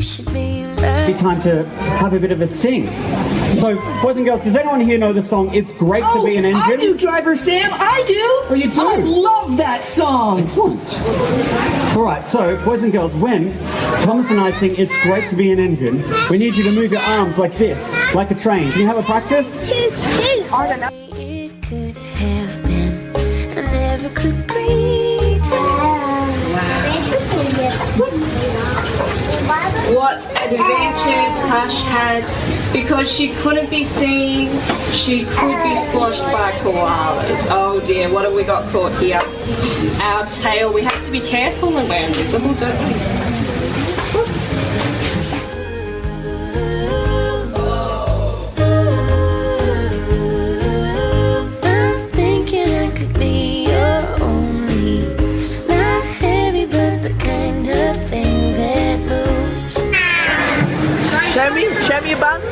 be time to have a bit of a sing. So, boys and girls, does anyone here know the song It's Great to Be an Engine? I do, Driver Sam, I do! Oh, you do? I love that song! Excellent. Alright, so, boys and girls, when Thomas and I sing It's Great to Be an Engine, we need you to move your arms like this, like a train. Can you have a practice? It could have been, I never could What adventures Hush had. Because she couldn't be seen, she could be squashed by koalas. Oh dear, what have we got caught here? Our tail. We have to be careful when we're invisible, don't we? I'm thinking I could be your only, not heavy but the kind of thing that moves. Show me your buns.